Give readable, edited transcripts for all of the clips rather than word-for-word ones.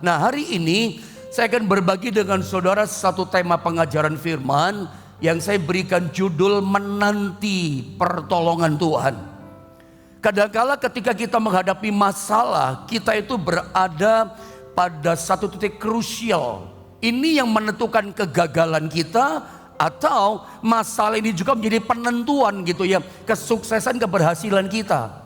Nah, hari ini saya akan berbagi dengan saudara satu tema pengajaran firman yang saya berikan judul menanti pertolongan Tuhan. Kadangkala ketika kita menghadapi masalah, kita itu berada pada satu titik krusial. Ini yang menentukan kegagalan kita, atau masalah ini juga menjadi penentuan gitu ya, kesuksesan, keberhasilan kita.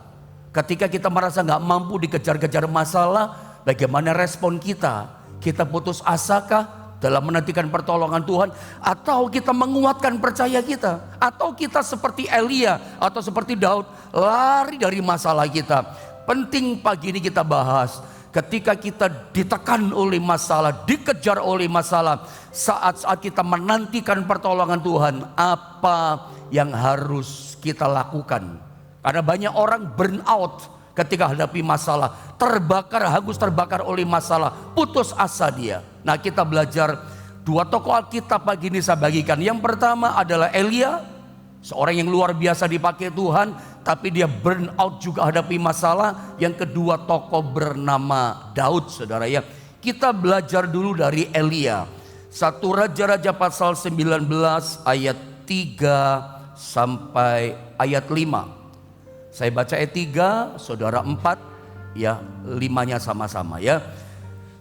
Ketika kita merasa gak mampu dikejar-kejar masalah, bagaimana respon kita? Kita putus asakah dalam menantikan pertolongan Tuhan, atau kita menguatkan percaya kita, atau kita seperti Elia atau seperti Daud lari dari masalah kita? Penting pagi ini kita bahas. Ketika kita ditekan oleh masalah, dikejar oleh masalah, saat-saat kita menantikan pertolongan Tuhan, apa yang harus kita lakukan? Karena banyak orang burn out ketika hadapi masalah, terbakar, hangus terbakar oleh masalah, putus asa dia. Nah, kita belajar dua tokoh Alkitab pagi ini saya bagikan. Yang pertama adalah Elia, seorang yang luar biasa dipakai Tuhan, tapi dia burn out juga hadapi masalah. Yang kedua tokoh bernama Daud, saudara ya. Kita belajar dulu dari Elia. 1 Raja-Raja pasal 19 ayat 3 sampai ayat 5. Saya baca ayat 3, saudara 4, ya 5-nya sama-sama ya.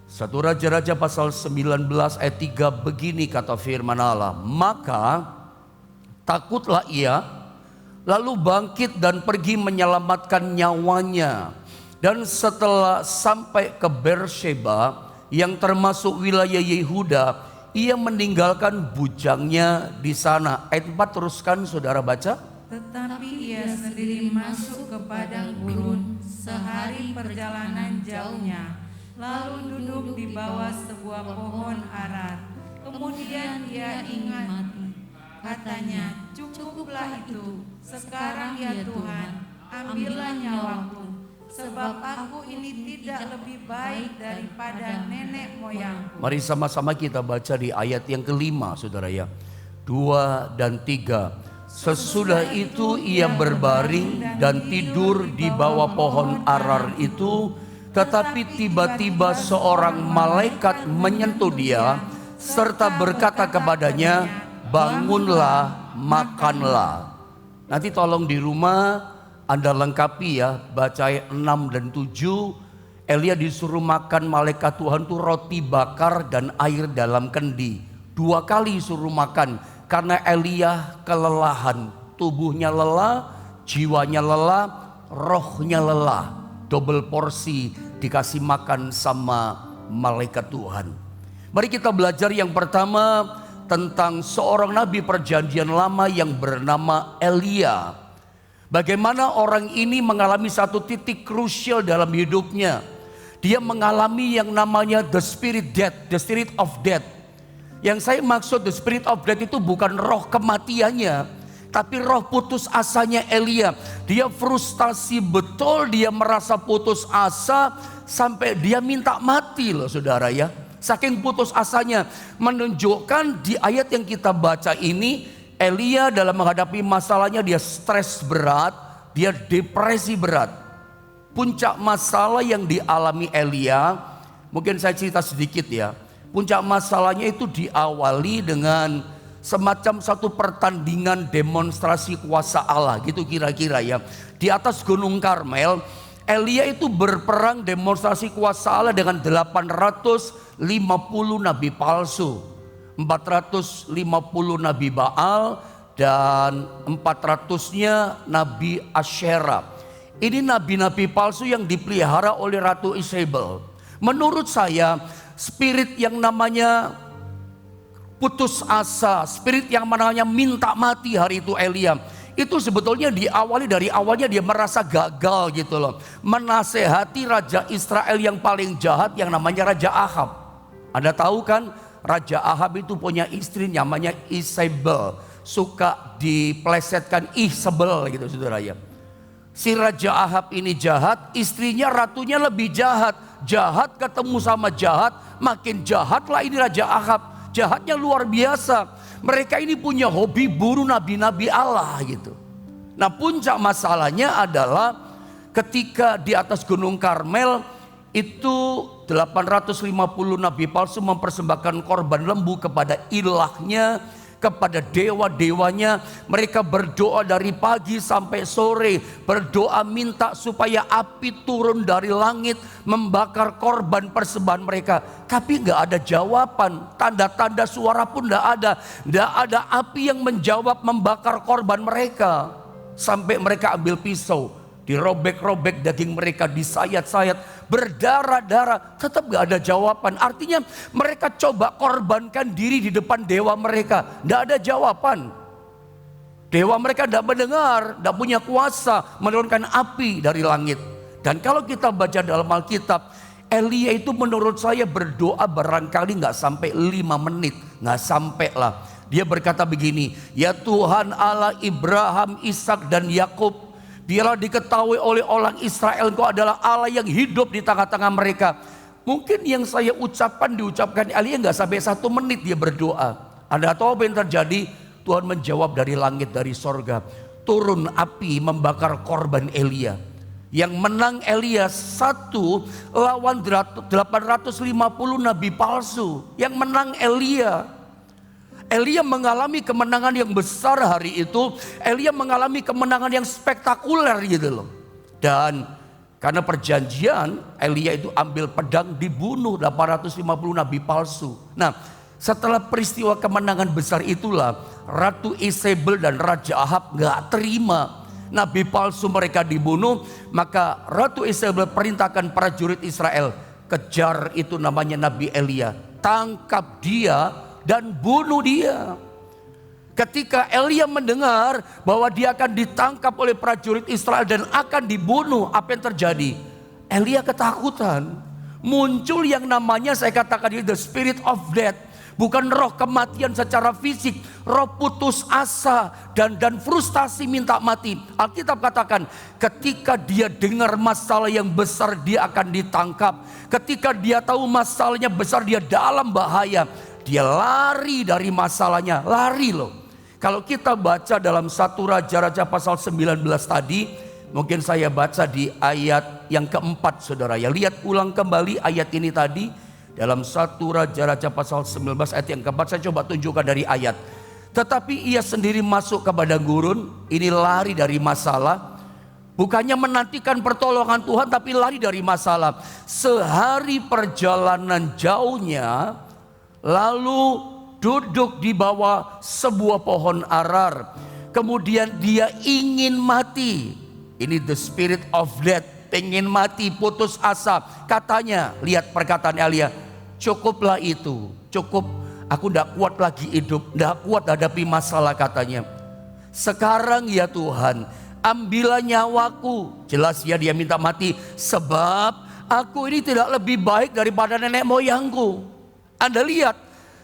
1 Raja-Raja pasal 19 ayat 3, begini kata firman Allah. Maka takutlah ia, lalu bangkit dan pergi menyelamatkan nyawanya. Dan setelah sampai ke Beersheba yang termasuk wilayah Yehuda, ia meninggalkan bujangnya di sana. Ayat 4 teruskan saudara baca. Tetapi ia sendiri masuk ke padang gurun sehari perjalanan jauhnya, lalu duduk di bawah sebuah pohon arar. Kemudian ia ingat, katanya, cukuplah itu, sekarang ya Tuhan, ambillah nyawaku, sebab aku ini tidak lebih baik daripada nenek moyangku. Mari sama-sama kita baca di ayat yang kelima, saudara ya. 2 dan 3. Sesudah itu ia berbaring dan tidur di bawah pohon arar itu, tetapi tiba-tiba seorang malaikat menyentuh dia serta berkata kepadanya, bangunlah, makanlah. Nanti tolong di rumah Anda lengkapi ya, baca ayat 6 dan 7. Elia disuruh makan malaikat Tuhan itu roti bakar dan air dalam kendi. 2 kali suruh makan. Karena Elia kelelahan, tubuhnya lelah, jiwanya lelah, rohnya lelah. Double porsi dikasih makan sama malaikat Tuhan. Mari kita belajar yang pertama tentang seorang nabi perjanjian lama yang bernama Elia. Bagaimana orang ini mengalami satu titik krusial dalam hidupnya. Dia mengalami yang namanya the spirit of death. Yang saya maksud the spirit of death itu bukan roh kematiannya, tapi roh putus asanya Elia. Dia frustasi betul, dia merasa putus asa sampai dia minta mati loh saudara ya. Saking putus asanya, menunjukkan di ayat yang kita baca ini, Elia dalam menghadapi masalahnya dia stres berat, dia depresi berat. Puncak masalah yang dialami Elia, mungkin saya cerita sedikit ya. Puncak masalahnya itu diawali dengan semacam satu pertandingan demonstrasi kuasa Allah gitu kira-kira ya. Di atas Gunung Karmel, Elia itu berperang demonstrasi kuasa Allah dengan 850 nabi palsu, 450 nabi Baal, dan 400-nya nabi Asyera. Ini nabi-nabi palsu yang dipelihara oleh Ratu Isabel. Menurut saya, spirit yang namanya putus asa, spirit yang namanya minta mati hari itu Elia, itu sebetulnya diawali dari awalnya dia merasa gagal gitu loh. Menasehati raja Israel yang paling jahat yang namanya Raja Ahab. Anda tahu kan, Raja Ahab itu punya istri namanya Isabel. Suka diplesetkan Isabel gitu saudara ya. Si Raja Ahab ini jahat, istrinya ratunya lebih jahat. Jahat ketemu sama jahat, makin jahatlah ini Raja Ahab. Jahatnya luar biasa. Mereka ini punya hobi buru nabi-nabi Allah gitu. Nah, puncak masalahnya adalah ketika di atas Gunung Karmel itu 850 nabi palsu mempersembahkan korban lembu kepada ilahnya, kepada dewa-dewanya. Mereka berdoa dari pagi sampai sore, berdoa minta supaya api turun dari langit membakar korban persembahan mereka. Tapi nggak ada jawaban, tanda-tanda suara pun nggak ada. Nggak ada api yang menjawab membakar korban mereka. Sampai mereka ambil pisau, dirobek-robek daging mereka, disayat-sayat, berdarah-darah, tetap gak ada jawaban. Artinya mereka coba korbankan diri di depan dewa mereka, gak ada jawaban. Dewa mereka gak mendengar, gak punya kuasa menurunkan api dari langit. Dan kalau kita baca dalam Alkitab, Elia itu menurut saya berdoa barangkali gak sampai 5 menit, gak sampai lah. Dia berkata begini, ya Tuhan Allah Abraham, Ishak dan Yakub, biarlah diketahui oleh orang Israel, Engkau adalah Allah yang hidup di tengah-tengah mereka. Mungkin yang saya ucapkan diucapkan Elia nggak sampai 1 menit dia berdoa. Anda tahu apa yang terjadi? Tuhan menjawab dari langit, dari sorga. Turun api membakar korban Elia. Yang menang Elia 1 lawan 850 nabi palsu. Yang menang Elia. Elia mengalami kemenangan yang besar hari itu. Elia mengalami kemenangan yang spektakuler gitu loh. Dan karena perjanjian, Elia itu ambil pedang, dibunuh 850 nabi palsu. Nah, setelah peristiwa kemenangan besar itulah Ratu Isabel dan Raja Ahab gak terima nabi palsu mereka dibunuh. Maka Ratu Isabel perintahkan prajurit Israel, kejar itu namanya Nabi Elia, tangkap dia dan bunuh dia. Ketika Elia mendengar bahwa dia akan ditangkap oleh prajurit Israel dan akan dibunuh, apa yang terjadi? Elia ketakutan. Muncul yang namanya, saya katakan ini the spirit of death. Bukan roh kematian secara fisik, roh putus asa dan frustasi minta mati. Alkitab katakan ketika dia dengar masalah yang besar dia akan ditangkap. Ketika dia tahu masalahnya besar, dia dalam bahaya, dia lari dari masalahnya, lari loh. Kalau kita baca dalam 1 Raja-Raja pasal 19 tadi, mungkin saya baca di ayat yang keempat saudara ya. Lihat ulang kembali ayat ini tadi. Dalam 1 Raja-Raja pasal 19 ayat yang keempat, saya coba tunjukkan dari ayat. Tetapi ia sendiri masuk ke padang gurun, ini lari dari masalah. Bukannya menantikan pertolongan Tuhan, tapi lari dari masalah. Sehari perjalanan jauhnya, lalu duduk di bawah sebuah pohon arar. Kemudian dia ingin mati. Ini the spirit of death, pengen mati, putus asa. Katanya, lihat perkataan Elia, cukuplah itu, cukup, aku tidak kuat lagi hidup, tidak kuat hadapi masalah katanya. Sekarang ya Tuhan, ambillah nyawaku. Jelas ya dia minta mati, sebab aku ini tidak lebih baik daripada nenek moyangku. Anda lihat,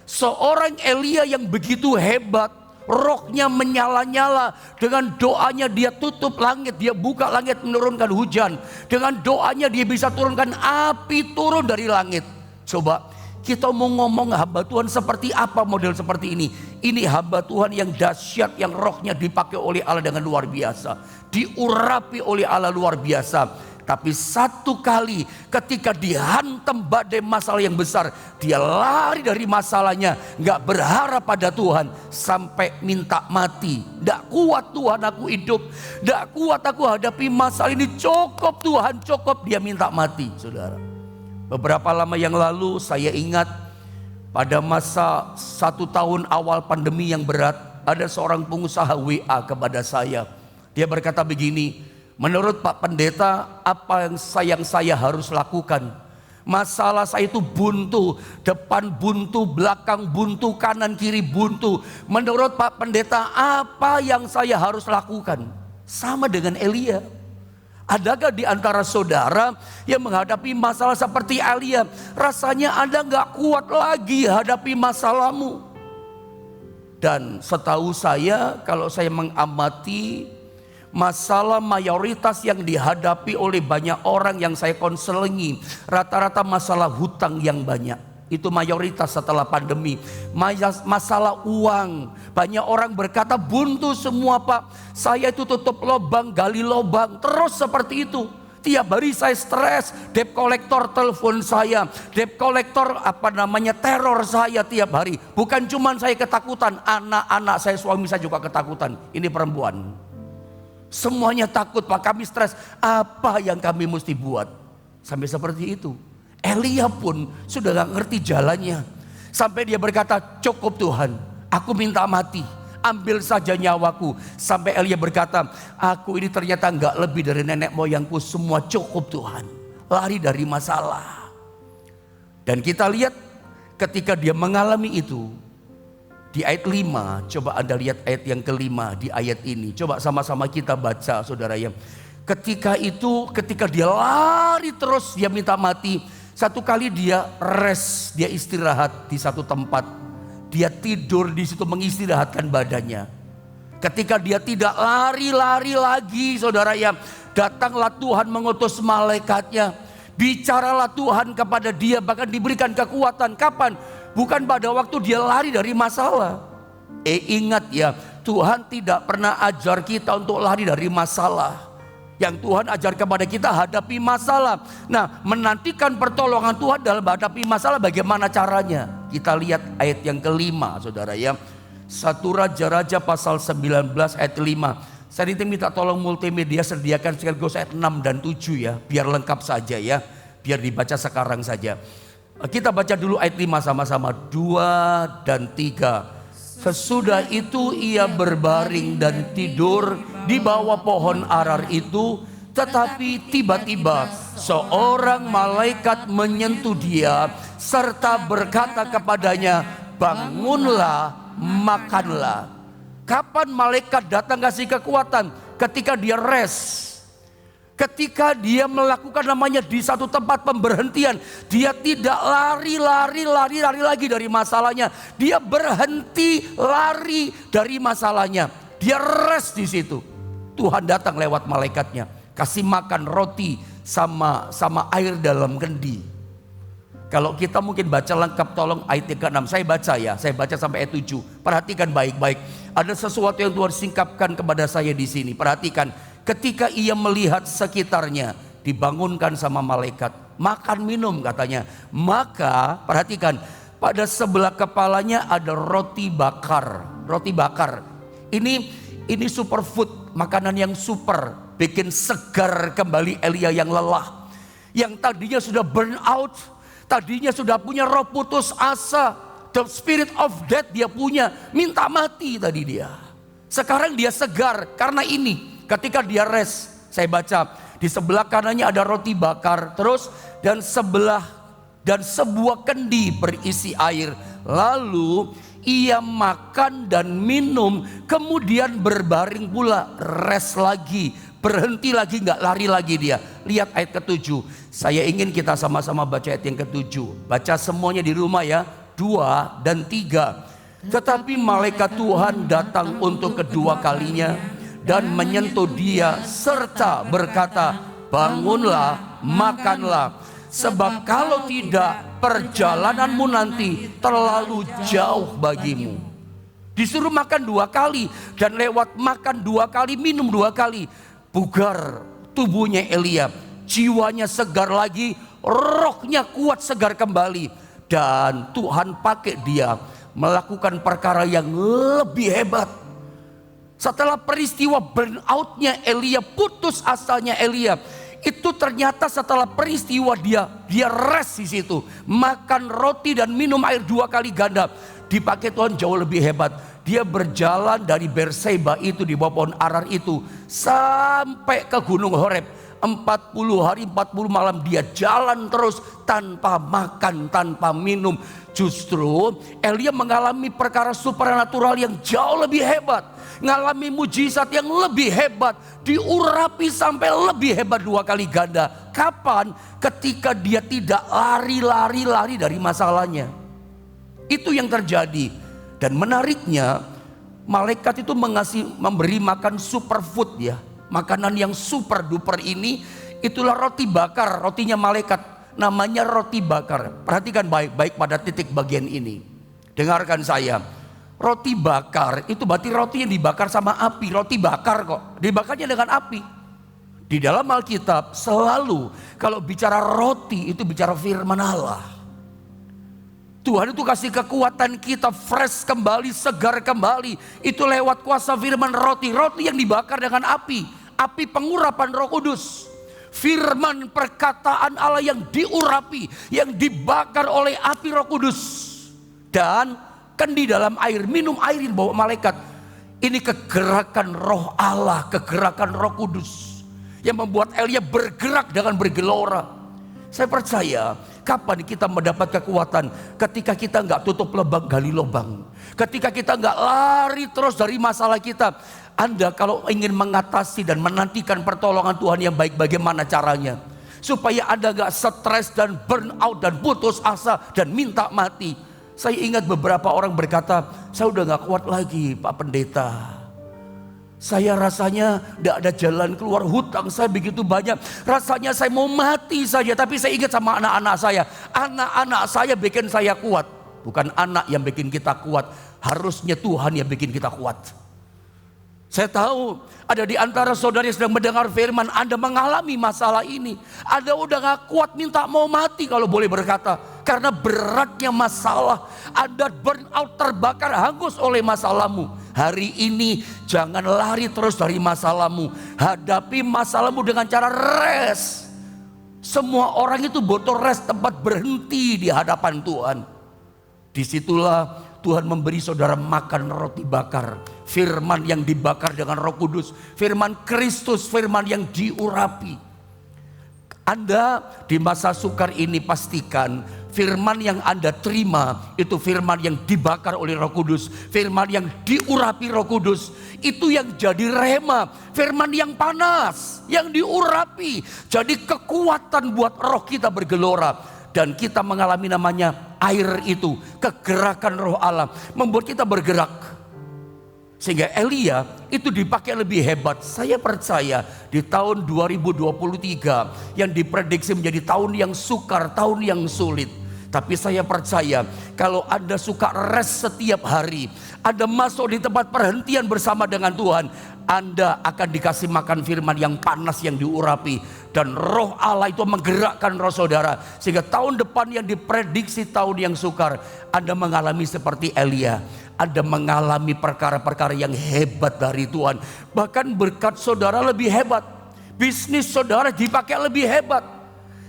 seorang Elia yang begitu hebat, rohnya menyala-nyala. Dengan doanya dia tutup langit, dia buka langit menurunkan hujan. Dengan doanya dia bisa turunkan api turun dari langit. Coba kita mau ngomong hamba Tuhan seperti apa, model seperti ini. Ini hamba Tuhan yang dahsyat, yang rohnya dipakai oleh Allah dengan luar biasa, diurapi oleh Allah luar biasa. Tapi satu kali ketika dihantam badai masalah yang besar, dia lari dari masalahnya, gak berharap pada Tuhan sampai minta mati. Gak kuat Tuhan aku hidup, gak kuat aku hadapi masalah ini, cukup Tuhan, cukup. Dia minta mati saudara. Beberapa lama yang lalu saya ingat pada masa 1 tahun awal pandemi yang berat, ada seorang pengusaha WA kepada saya. Dia berkata begini, menurut Pak Pendeta, apa yang saya harus lakukan? Masalah saya itu buntu, depan buntu, belakang buntu, kanan kiri buntu. Menurut Pak Pendeta, apa yang saya harus lakukan? Sama dengan Elia. Adakah di antara saudara yang menghadapi masalah seperti Elia? Rasanya Anda gak kuat lagi hadapi masalahmu. Dan setahu saya, kalau saya mengamati masalah mayoritas yang dihadapi oleh banyak orang yang saya konselingi, rata-rata masalah hutang yang banyak. Itu mayoritas setelah pandemi. Masalah uang. Banyak orang berkata buntu semua Pak. Saya itu tutup lubang, gali lubang, terus seperti itu. Tiap hari saya stres, debt collector telepon saya, debt collector teror saya tiap hari. Bukan cuma saya ketakutan, anak-anak saya, suami saya juga ketakutan. Ini perempuan. Semuanya takut, Pak, kami stres. Apa yang kami mesti buat? Sampai seperti itu. Elia pun sudah gak ngerti jalannya. Sampai dia berkata, cukup Tuhan, aku minta mati, ambil saja nyawaku. Sampai Elia berkata, aku ini ternyata gak lebih dari nenek moyangku, semua cukup Tuhan. Lari dari masalah. Dan kita lihat ketika dia mengalami itu, di ayat 5, coba Anda lihat ayat yang kelima di ayat ini. Coba sama-sama kita baca, saudara ya. Ketika dia lari terus, dia minta mati. Satu kali dia rest, dia istirahat di satu tempat. Dia tidur di situ mengistirahatkan badannya. Ketika dia tidak lari-lari lagi, saudara ya, datanglah Tuhan mengutus malaikatnya. Bicaralah Tuhan kepada dia, bahkan diberikan kekuatan. Kapan? Bukan pada waktu dia lari dari masalah. Ingat ya, Tuhan tidak pernah ajar kita untuk lari dari masalah. Yang Tuhan ajar kepada kita hadapi masalah. Nah, menantikan pertolongan Tuhan dalam menghadapi masalah bagaimana caranya? Kita lihat ayat yang kelima, saudara ya. 1 Raja-Raja pasal 19 ayat 5. Saya minta tolong multimedia sediakan sekaligus ayat 6 dan 7 ya. Biar lengkap saja ya. Biar dibaca sekarang saja. Kita baca dulu ayat 5 sama-sama. 2 dan 3. Sesudah itu ia berbaring dan tidur di bawah pohon arar itu. Tetapi tiba-tiba seorang malaikat menyentuh dia serta berkata kepadanya, bangunlah, makanlah. Kapan malaikat datang kasih kekuatan? Ketika dia rest. Ketika dia melakukan namanya di satu tempat pemberhentian, dia tidak lari lagi dari masalahnya. Dia berhenti lari dari masalahnya. Dia rest di situ. Tuhan datang lewat malaikatnya, kasih makan roti sama air dalam kendi. Kalau kita mungkin baca lengkap, tolong ayat yang ke-6. Saya baca ya, saya baca sampai ayat 7. Perhatikan baik-baik. Ada sesuatu yang Tuhan singkapkan kepada saya di sini. Perhatikan. Ketika ia melihat sekitarnya, dibangunkan sama malaikat. Makan minum katanya. Maka perhatikan, pada sebelah kepalanya ada roti bakar. Roti bakar. Ini superfood, makanan yang super. Bikin segar kembali Elia yang lelah. Yang tadinya sudah burn out. Tadinya sudah punya roh putus asa. The spirit of death dia punya. Minta mati tadi dia. Sekarang dia segar karena ini. Ketika dia rest, saya baca di sebelah kanannya ada roti bakar, terus dan sebuah kendi berisi air. Lalu ia makan dan minum, kemudian berbaring pula, rest lagi, berhenti lagi, nggak lari lagi dia. Lihat ayat ke-7. Saya ingin kita sama-sama baca ayat yang ke-7. Baca semuanya di rumah ya, 2 dan 3. Tetapi malaikat Tuhan datang untuk kedua kalinya dan menyentuh dia serta berkata, bangunlah, makanlah. Sebab kalau tidak, perjalananmu nanti terlalu jauh bagimu. Disuruh makan 2 kali, dan lewat makan 2 kali, minum 2 kali, bugar tubuhnya Elia. Jiwanya segar lagi, rohnya kuat segar kembali. Dan Tuhan pakai dia melakukan perkara yang lebih hebat. Setelah peristiwa burnoutnya Elia, putus asanya Elia, itu ternyata setelah peristiwa dia rest di situ, makan roti dan minum air 2 kali ganda. Dipakai Tuhan jauh lebih hebat. Dia berjalan dari Berseba itu di bawah pohon arar itu sampai ke Gunung Horeb. 40 hari 40 malam dia jalan terus tanpa makan, tanpa minum. Justru Elia mengalami perkara supernatural yang jauh lebih hebat. Ngalami mujizat yang lebih hebat, diurapi sampai lebih hebat 2 kali ganda. Kapan? Ketika dia tidak lari dari masalahnya. Itu yang terjadi. Dan menariknya, malaikat itu memberi makan superfood ya. Makanan yang super duper ini, itulah roti bakar, rotinya malaikat. Namanya roti bakar. Perhatikan baik-baik pada titik bagian ini. Dengarkan saya. Roti bakar itu berarti roti yang dibakar sama api. Roti bakar kok, dibakarnya dengan api. Di dalam Alkitab selalu kalau bicara roti itu bicara firman Allah. Tuhan itu kasih kekuatan kita fresh kembali, segar kembali. Itu lewat kuasa firman roti. Roti yang dibakar dengan api. Api pengurapan Roh Kudus. Firman perkataan Allah yang diurapi, yang dibakar oleh api Roh Kudus. Dan kendi dalam air, minum air yang bawa malaikat. Ini kegerakan Roh Allah, kegerakan Roh Kudus. Yang membuat Elia bergerak dengan bergelora. Saya percaya kapan kita mendapat kekuatan? Ketika kita nggak tutup lubang gali lubang. Ketika kita nggak lari terus dari masalah kita. Anda kalau ingin mengatasi dan menantikan pertolongan Tuhan yang baik, bagaimana caranya? Supaya Anda nggak stres dan burn out dan putus asa dan minta mati. Saya ingat beberapa orang berkata, saya udah nggak kuat lagi Pak Pendeta. Saya rasanya tidak ada jalan keluar, hutang saya begitu banyak. Rasanya saya mau mati saja. Tapi saya ingat sama anak-anak saya. Anak-anak saya bikin saya kuat. Bukan anak yang bikin kita kuat. Harusnya Tuhan yang bikin kita kuat. Saya tahu ada di antara saudara yang sedang mendengar firman. Anda mengalami masalah ini. Anda udah gak kuat, minta mau mati kalau boleh berkata. Karena beratnya masalah. Anda burn out, terbakar, hangus oleh masalahmu. Hari ini jangan lari terus dari masalahmu. Hadapi masalahmu dengan cara rest. Semua orang itu butuh rest, tempat berhenti di hadapan Tuhan. Disitulah Tuhan memberi saudara makan roti bakar. Firman yang dibakar dengan Roh Kudus. Firman Kristus, firman yang diurapi. Anda di masa sukar ini pastikan firman yang Anda terima itu firman yang dibakar oleh Roh Kudus. Firman yang diurapi Roh Kudus. Itu yang jadi rema. Firman yang panas, yang diurapi. Jadi kekuatan buat roh kita bergelora. Dan kita mengalami namanya air itu. Kegerakan roh Allah membuat kita bergerak. Sehingga Elia itu dipakai lebih hebat. Saya percaya di tahun 2023 yang diprediksi menjadi tahun yang sukar, tahun yang sulit. Tapi saya percaya kalau Anda suka rest setiap hari, Anda masuk di tempat perhentian bersama dengan Tuhan, Anda akan dikasih makan firman yang panas, yang diurapi. Dan roh Allah itu menggerakkan roh saudara. Sehingga tahun depan yang diprediksi tahun yang sukar, Anda mengalami seperti Elia. Anda mengalami perkara-perkara yang hebat dari Tuhan. Bahkan berkat saudara lebih hebat. Bisnis saudara dipakai lebih hebat.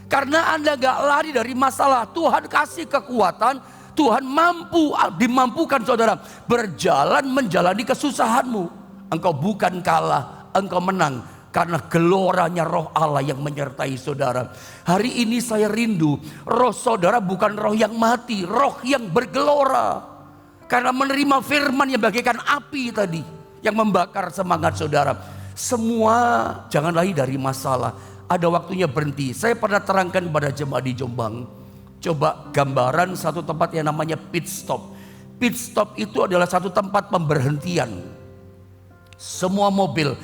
Karena Anda gak lari dari masalah. Tuhan kasih kekuatan. Tuhan dimampukan saudara berjalan menjalani kesusahanmu. Engkau bukan kalah, engkau menang. Karena geloranya roh Allah yang menyertai saudara. Hari ini saya rindu. Roh saudara bukan roh yang mati. Roh yang bergelora. Karena menerima firman yang bagaikan api tadi. Yang membakar semangat saudara. Semua jangan lari dari masalah. Ada waktunya berhenti. Saya pernah terangkan pada jemaat di Jombang. Coba gambaran satu tempat yang namanya pit stop. Pit stop itu adalah satu tempat pemberhentian. Semua mobil.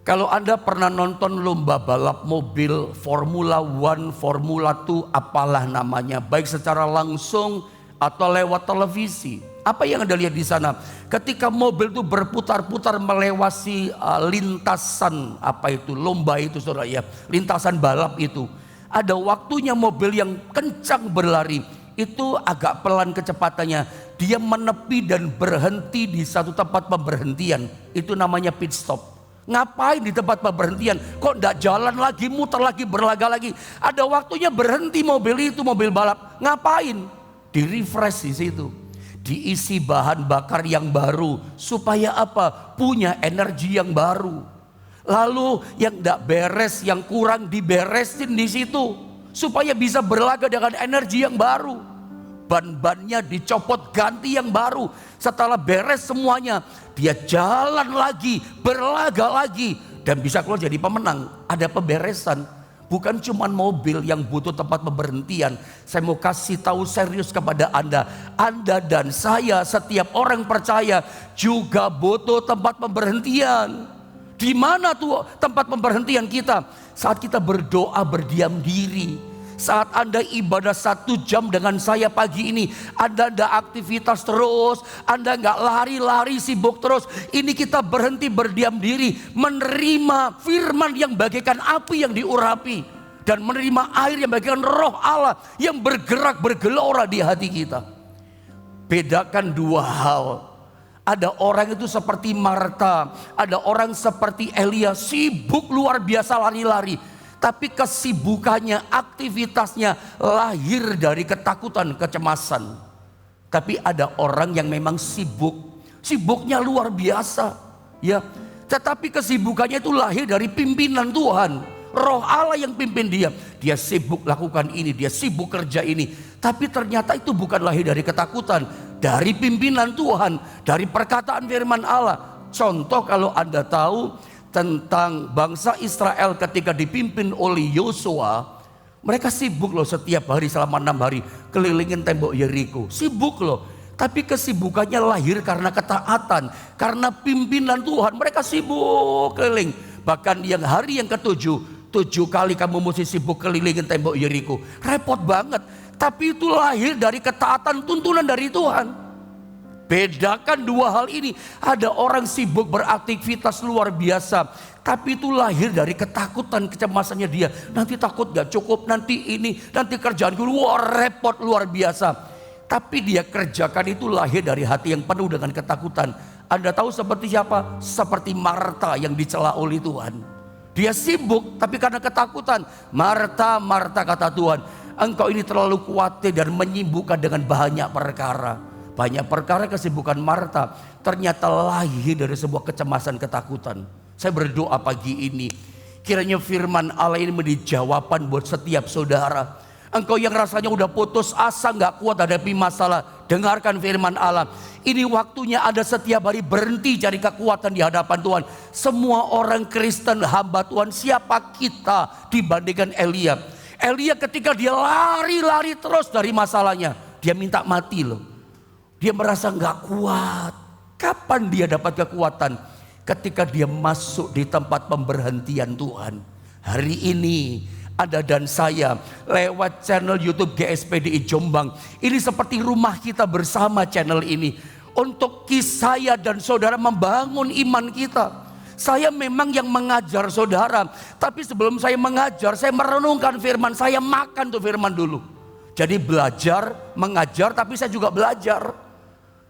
Kalau Anda pernah nonton lomba balap mobil Formula One, Formula 2, apalah namanya. Baik secara langsung atau lewat televisi. Apa yang Anda lihat di sana? Ketika mobil itu berputar-putar melewati lintasan apa itu lomba itu saudara ya, lintasan balap itu. Ada waktunya mobil yang kencang berlari itu agak pelan kecepatannya. Dia menepi dan berhenti di satu tempat pemberhentian. Itu namanya pit stop. Ngapain di tempat pemberhentian? Kok enggak jalan lagi, muter lagi, berlaga lagi? Ada waktunya berhenti mobil itu, mobil balap. Ngapain? Di refresh di situ. Diisi bahan bakar yang baru. Supaya apa? Punya energi yang baru. Lalu yang enggak beres, yang kurang diberesin di situ. Supaya bisa berlaga dengan energi yang baru. Ban-bannya dicopot, ganti yang baru. Setelah beres semuanya, dia jalan lagi, berlaga lagi. Dan bisa keluar jadi pemenang. Ada pemberesan. Bukan cuma mobil yang butuh tempat pemberhentian. Saya mau kasih tahu serius kepada Anda. Anda dan saya, setiap orang percaya juga butuh tempat pemberhentian. Di mana tuh tempat pemberhentian kita? Saat kita berdoa berdiam diri. Saat Anda ibadah 1 jam dengan saya pagi ini, Anda ada aktivitas terus, Anda nggak lari-lari sibuk terus. Ini kita berhenti berdiam diri, menerima firman yang bagaikan api yang diurapi, dan menerima air yang bagaikan roh Allah yang bergerak bergelora di hati kita. Bedakan dua hal. Ada orang itu seperti Marta, ada orang seperti Elia, sibuk luar biasa lari-lari. Tapi kesibukannya, aktivitasnya lahir dari ketakutan, kecemasan. Tapi ada orang yang memang sibuknya luar biasa, ya. Tetapi kesibukannya itu lahir dari pimpinan Tuhan, Roh Allah yang pimpin dia. Dia sibuk lakukan ini, dia sibuk kerja ini. Tapi ternyata itu bukan lahir dari ketakutan, dari pimpinan Tuhan, dari perkataan firman Allah. Contoh kalau Anda tahu tentang bangsa Israel ketika dipimpin oleh Yosua, mereka sibuk loh setiap hari selama 6 hari kelilingin tembok Yeriko, sibuk loh. Tapi kesibukannya lahir karena ketaatan, karena pimpinan Tuhan. Mereka sibuk keliling. Bahkan yang hari yang ke-7 kali kamu mesti sibuk kelilingin tembok Yeriko, repot banget. Tapi itu lahir dari ketaatan, tuntunan dari Tuhan. Bedakan dua hal ini. Ada orang sibuk beraktivitas luar biasa, tapi itu lahir dari ketakutan, kecemasannya dia. Nanti takut gak cukup, nanti ini, nanti kerjaanku repot luar biasa. Tapi dia kerjakan itu lahir dari hati yang penuh dengan ketakutan. Anda tahu seperti siapa? Seperti Marta yang dicela oleh Tuhan. Dia sibuk tapi karena ketakutan. Marta, Marta, kata Tuhan, engkau ini terlalu khawatir dan menyibukkan dengan banyak perkara. Banyak perkara kesibukan Marta ternyata lahir dari sebuah kecemasan, ketakutan. Saya berdoa pagi ini, kiranya firman Allah ini menjadi jawaban buat setiap saudara. Engkau yang rasanya udah putus asa, gak kuat hadapi masalah, dengarkan firman Allah. Ini waktunya Anda setiap hari berhenti cari kekuatan di hadapan Tuhan. Semua orang Kristen hamba Tuhan, siapa kita dibandingkan Elia? Elia ketika dia lari-lari terus dari masalahnya, dia minta mati loh. Dia merasa gak kuat. Kapan dia dapat kekuatan? Ketika dia masuk di tempat pemberhentian Tuhan. Hari ini Anda dan saya lewat channel YouTube GSPDI Jombang, ini seperti rumah kita bersama channel ini. Untuk saya dan saudara membangun iman kita. Saya memang yang mengajar saudara, tapi sebelum saya mengajar, saya merenungkan firman, saya makan tuh firman dulu. Jadi belajar, mengajar, tapi saya juga belajar.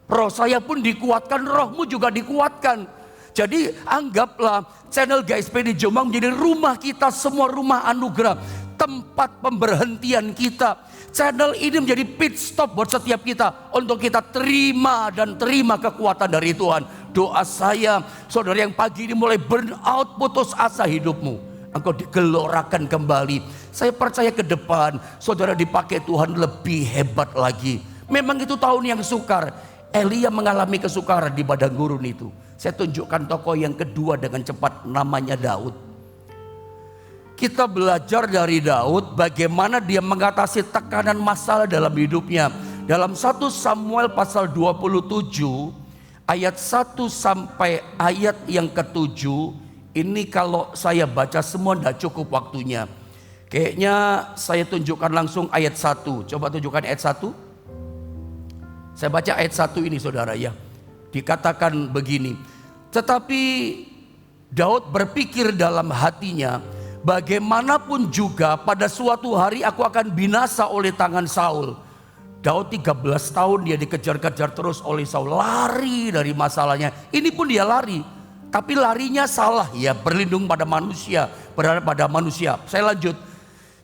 Roh saya pun dikuatkan, rohmu juga dikuatkan. Jadi anggaplah channel GSPD Jombang menjadi rumah kita semua, rumah anugerah, tempat pemberhentian kita. Channel ini menjadi pit stop buat setiap kita, untuk kita terima dan terima kekuatan dari Tuhan. Doa saya, saudara yang pagi ini mulai burn out, putus asa hidupmu, engkau digelorakan kembali. Saya percaya ke depan saudara dipakai Tuhan lebih hebat lagi. Memang itu tahun yang sukar. Elia mengalami kesukaran di padang gurun itu. Saya tunjukkan tokoh yang kedua dengan cepat, namanya Daud. Kita belajar dari Daud bagaimana dia mengatasi tekanan masalah dalam hidupnya. Dalam 1 Samuel pasal 27 ayat 1 sampai ayat yang ke-7. Ini kalau saya baca semua tidak cukup waktunya. Kayaknya saya tunjukkan langsung ayat 1. Coba tunjukkan ayat 1. Saya baca ayat 1 ini saudara ya. Dikatakan begini. Tetapi Daud berpikir dalam hatinya, bagaimanapun juga pada suatu hari aku akan binasa oleh tangan Saul. Daud 13 tahun dia dikejar-kejar terus oleh Saul. Lari dari masalahnya. Ini pun dia lari. Tapi larinya salah ya, berlindung pada manusia, berada pada manusia. Saya lanjut.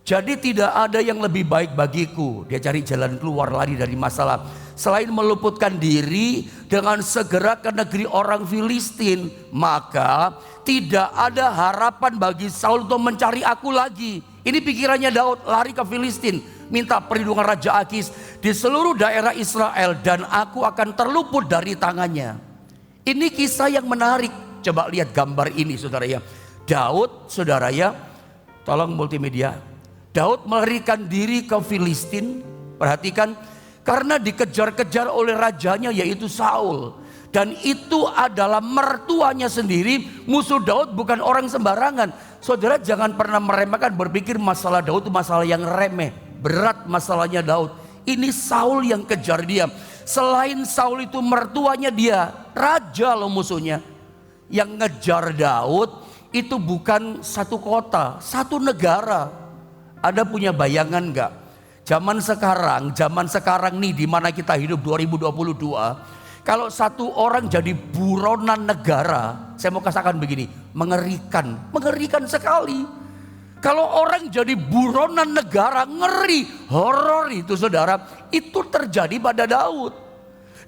Jadi tidak ada yang lebih baik bagiku. Dia cari jalan keluar, lari dari masalah. Selain meluputkan diri dengan segera ke negeri orang Filistin, maka tidak ada harapan bagi Saul untuk mencari aku lagi. Ini pikirannya Daud, lari ke Filistin, minta perlindungan Raja Akis di seluruh daerah Israel, dan aku akan terluput dari tangannya. Ini kisah yang menarik. Coba lihat gambar ini saudara ya. Daud saudara ya, tolong multimedia. Daud melarikan diri ke Filistin. Perhatikan. Karena dikejar-kejar oleh rajanya yaitu Saul. Dan itu adalah mertuanya sendiri. Musuh Daud bukan orang sembarangan. Saudara jangan pernah meremehkan, berpikir masalah Daud itu masalah yang remeh. Berat masalahnya Daud. Ini Saul yang kejar dia. Selain Saul itu mertuanya dia, raja loh musuhnya. Yang ngejar Daud itu bukan satu kota, satu negara. Ada punya bayangan gak? Zaman sekarang nih di mana kita hidup 2022. Kalau satu orang jadi buronan negara, saya mau katakan begini, mengerikan sekali. Kalau orang jadi buronan negara, ngeri, horor itu saudara, itu terjadi pada Daud.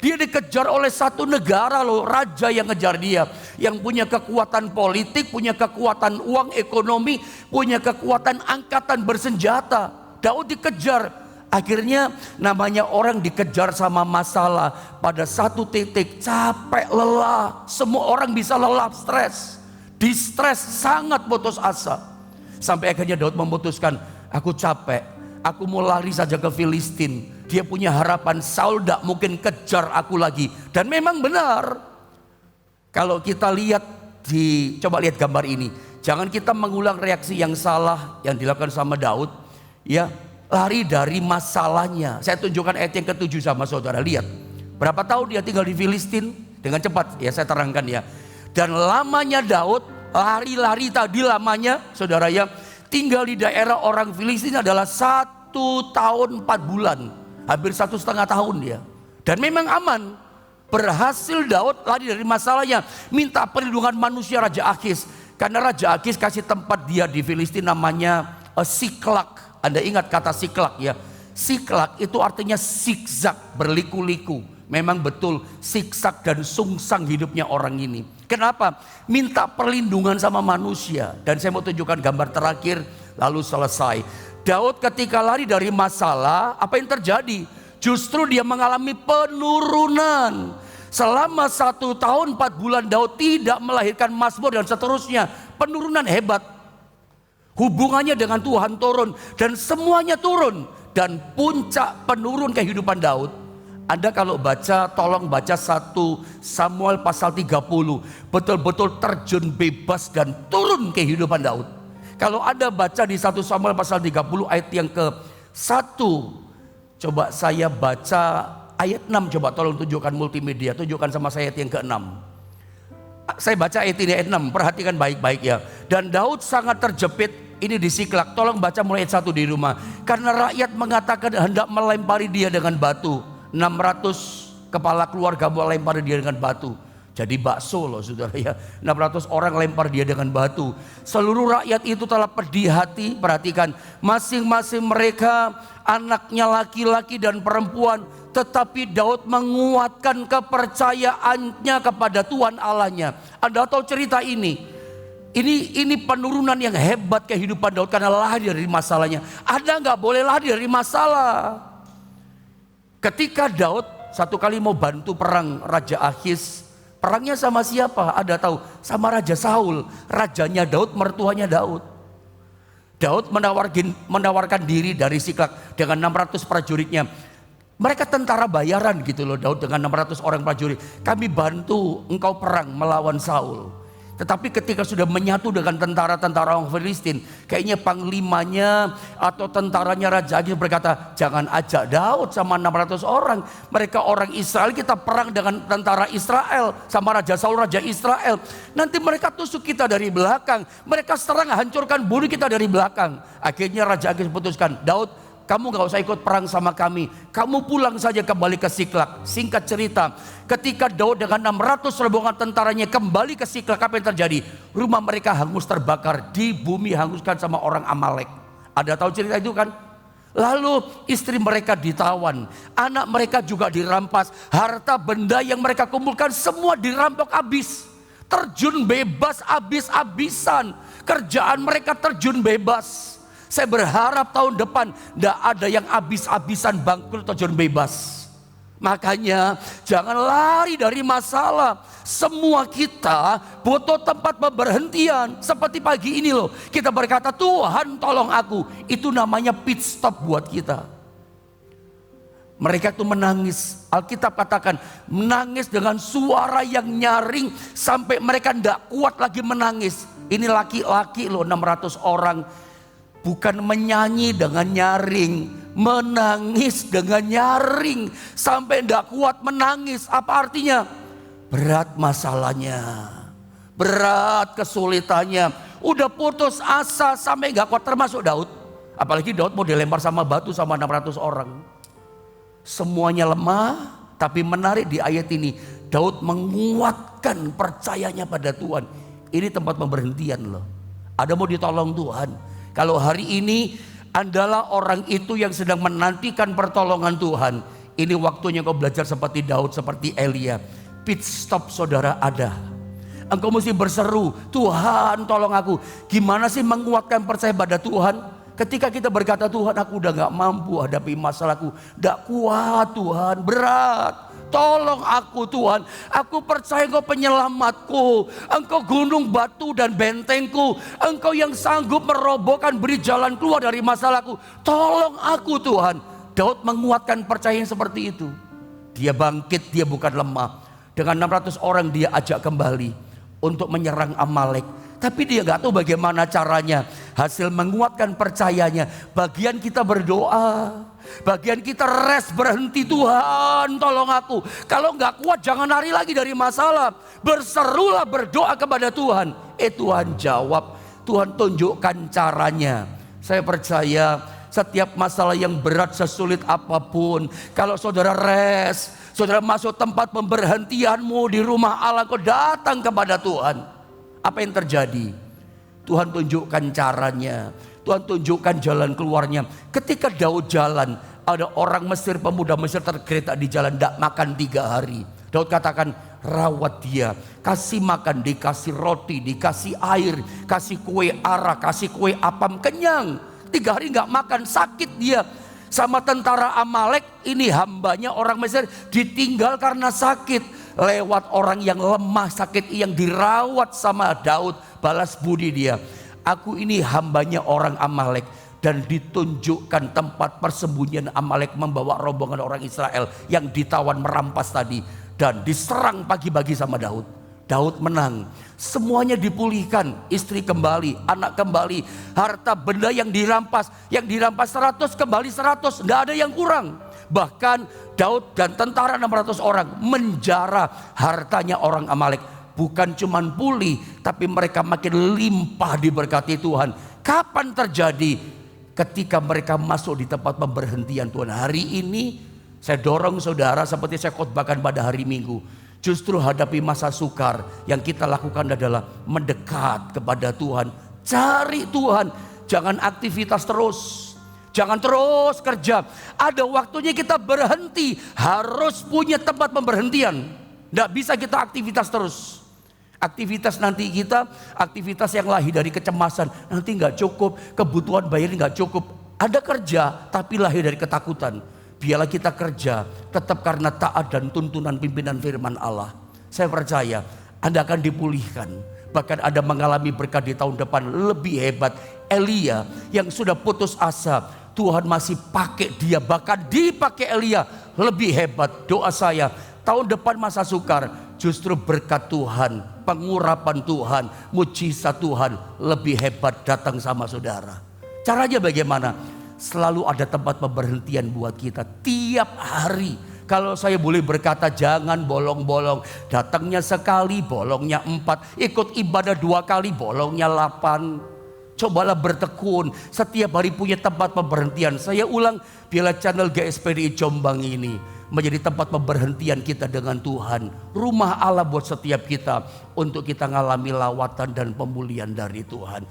Dia dikejar oleh satu negara loh, raja yang ngejar dia, yang punya kekuatan politik, punya kekuatan uang ekonomi, punya kekuatan angkatan bersenjata. Daud dikejar. Akhirnya namanya orang dikejar sama masalah, pada satu titik capek, lelah, semua orang bisa lelah, stres, distres, sangat putus asa. Sampai akhirnya Daud memutuskan, aku capek, aku mau lari saja ke Filistin. Dia punya harapan, Saul tidak mungkin kejar aku lagi. Dan memang benar. Kalau kita lihat coba lihat gambar ini, jangan kita mengulang reaksi yang salah yang dilakukan sama Daud, ya. Lari dari masalahnya. Saya tunjukkan ayat yang ke-7 sama saudara. Lihat berapa tahun dia tinggal di Filistin. Dengan cepat ya saya terangkan ya. Dan lamanya Daud, lari-lari tadi lamanya saudara ya, tinggal di daerah orang Filistin adalah 1 tahun 4 bulan. Hampir 1,5 tahun dia. Dan memang aman. Berhasil Daud lari dari masalahnya. Minta perlindungan manusia Raja Akis. Karena Raja Akis kasih tempat dia di Filistin namanya Siklak. Anda ingat kata Siklak ya? Siklak itu artinya zigzag, berliku-liku. Memang betul zigzag dan sungsang hidupnya orang ini. Kenapa? Minta perlindungan sama manusia. Dan saya mau tunjukkan gambar terakhir lalu selesai. Daud ketika lari dari masalah, apa yang terjadi? Justru dia mengalami penurunan. Selama 1 tahun 4 bulan Daud tidak melahirkan mazmur dan seterusnya. Penurunan hebat. Hubungannya dengan Tuhan turun dan semuanya turun. Dan puncak penurun kehidupan Daud, Anda kalau baca, tolong baca 1 Samuel pasal 30. Betul-betul terjun bebas dan turun kehidupan Daud. Kalau Anda baca di 1 Samuel pasal 30 ayat yang ke-1, coba saya baca ayat 6, coba tolong tunjukkan multimedia, tunjukkan sama saya ayat yang ke-6. Saya baca ayat ini, ayat 6, perhatikan baik-baik ya. Dan Daud sangat terjepit. Ini di Siklak, tolong baca mulai ayat 1 di rumah. Karena rakyat mengatakan hendak melempari dia dengan batu. 600 kepala keluarga melempari dia dengan batu. Jadi bakso loh saudara ya. 600 orang lempar dia dengan batu. Seluruh rakyat itu telah pedih hati. Perhatikan, masing-masing mereka anaknya laki-laki dan perempuan. Tetapi Daud menguatkan kepercayaannya kepada Tuhan Allahnya. Anda tahu cerita ini? Ini penurunan yang hebat kehidupan Daud karena lari dari masalahnya. Anda nggak boleh lari dari masalah. Ketika Daud satu kali mau bantu perang Raja Akis, perangnya sama siapa? Ada tahu? Sama Raja Saul. Rajanya Daud, mertuanya Daud. Daud menawarkan diri dari Siklak dengan 600 prajuritnya. Mereka tentara bayaran gitu loh, Daud dengan 600 orang prajurit. Kami bantu engkau perang melawan Saul. Tetapi ketika sudah menyatu dengan tentara-tentara orang Filistin, kayaknya panglimanya atau tentaranya Raja Akis berkata, jangan ajak Daud sama 600 orang. Mereka orang Israel, kita perang dengan tentara Israel sama Raja Saul, Raja Israel. Nanti mereka tusuk kita dari belakang. Mereka serang, hancurkan, bunuh kita dari belakang. Akhirnya Raja Akis putuskan, Daud, kamu gak usah ikut perang sama kami. Kamu pulang saja kembali ke Siklak. Singkat cerita, ketika Daud dengan 600 rombongan tentaranya kembali ke Siklak, apa yang terjadi? Rumah mereka hangus terbakar, di bumi hanguskan sama orang Amalek. Ada tahu cerita itu kan? Lalu istri mereka ditawan, anak mereka juga dirampas, harta benda yang mereka kumpulkan semua dirampok habis. Terjun bebas habis-habisan. Kerjaan mereka terjun bebas. Saya berharap tahun depan tidak ada yang habis-habisan bangkrut terjun bebas. Makanya jangan lari dari masalah. Semua kita butuh tempat pemberhentian. Seperti pagi ini loh, kita berkata Tuhan tolong aku. Itu namanya pit stop buat kita. Mereka itu menangis. Alkitab katakan menangis dengan suara yang nyaring sampai mereka tidak kuat lagi menangis. Ini laki-laki loh 600 orang. Bukan menyanyi dengan nyaring, menangis dengan nyaring. Sampai tidak kuat menangis. Apa artinya? Berat masalahnya, berat kesulitannya. Udah putus asa sampai gak kuat, termasuk Daud. Apalagi Daud mau dilempar sama batu sama 600 orang. Semuanya lemah, tapi menarik di ayat ini, Daud menguatkan percayanya pada Tuhan. Ini tempat pemberhentian loh. Ada mau ditolong Tuhan. Kalau hari ini adalah orang itu yang sedang menantikan pertolongan Tuhan, ini waktunya kau belajar seperti Daud, seperti Elia. Pit stop saudara ada. Engkau mesti berseru, Tuhan tolong aku. Gimana sih menguatkan percaya pada Tuhan? Ketika kita berkata, Tuhan aku udah gak mampu hadapi masalahku, gak kuat Tuhan, berat. Tolong aku Tuhan, aku percaya Engkau penyelamatku. Engkau gunung batu dan bentengku. Engkau yang sanggup merobohkan, beri jalan keluar dari masalahku. Tolong aku Tuhan. Daud menguatkan percayaan seperti itu. Dia bangkit, dia bukan lemah. Dengan 600 orang dia ajak kembali untuk menyerang Amalek. Tapi dia gak tahu bagaimana caranya. Hasil menguatkan percayanya, bagian kita berdoa, bagian kita rest, berhenti. Tuhan tolong aku. Kalau gak kuat jangan lari lagi dari masalah. Berserulah, berdoa kepada Tuhan. Tuhan jawab, Tuhan tunjukkan caranya. Saya percaya setiap masalah yang berat sesulit apapun, kalau saudara rest, saudara masuk tempat pemberhentianmu di rumah Allah, kau datang kepada Tuhan. Apa yang terjadi? Tuhan tunjukkan caranya. Tuhan tunjukkan jalan keluarnya. Ketika Daud jalan, ada orang Mesir, pemuda Mesir tergeletak di jalan, tidak makan 3 hari. Daud katakan, rawat dia, kasih makan, dikasih roti, dikasih air, kasih kue arah, kasih kue apam, kenyang. 3 hari nggak makan, sakit dia. Sama tentara Amalek, ini hambanya orang Mesir ditinggal karena sakit. Lewat orang yang lemah sakit yang dirawat sama Daud, balas budi dia. Aku ini hambanya orang Amalek. Dan ditunjukkan tempat persembunyian Amalek, membawa rombongan orang Israel yang ditawan merampas tadi. Dan diserang pagi-pagi sama Daud. Daud menang. Semuanya dipulihkan. Istri kembali, anak kembali, harta benda yang dirampas 100 kembali 100, tidak ada yang kurang. Bahkan Daud dan tentara 600 orang menjara hartanya orang Amalek. Bukan cuma pulih, tapi mereka makin limpah diberkati Tuhan. Kapan terjadi? Ketika mereka masuk di tempat pemberhentian Tuhan. Hari ini saya dorong saudara, seperti saya khotbahkan pada hari Minggu, justru hadapi masa sukar, yang kita lakukan adalah mendekat kepada Tuhan. Cari Tuhan, jangan aktivitas terus. Jangan terus kerja. Ada waktunya kita berhenti. Harus punya tempat pemberhentian. Tidak bisa kita aktivitas terus. Aktivitas nanti kita, aktivitas yang lahir dari kecemasan. Nanti nggak cukup, kebutuhan bayar nggak cukup. Ada kerja tapi lahir dari ketakutan. Biarlah kita kerja tetap karena taat dan tuntunan pimpinan firman Allah. Saya percaya Anda akan dipulihkan. Bahkan Anda mengalami berkat di tahun depan lebih hebat. Elia yang sudah putus asa, Tuhan masih pakai dia, bahkan dipakai Elia lebih hebat. Doa saya tahun depan masa sukar, justru berkat Tuhan, pengurapan Tuhan, mujizat Tuhan lebih hebat datang sama saudara. Caranya bagaimana? Selalu ada tempat pemberhentian buat kita tiap hari. Kalau saya boleh berkata, jangan bolong-bolong. Datangnya sekali, bolongnya 4. Ikut ibadah 2 kali, bolongnya 8. Cobalah bertekun, setiap hari punya tempat pemberhentian. Saya ulang, biarlah channel GSPDI Jombang ini menjadi tempat pemberhentian kita dengan Tuhan. Rumah Allah buat setiap kita, untuk kita mengalami lawatan dan pemulihan dari Tuhan.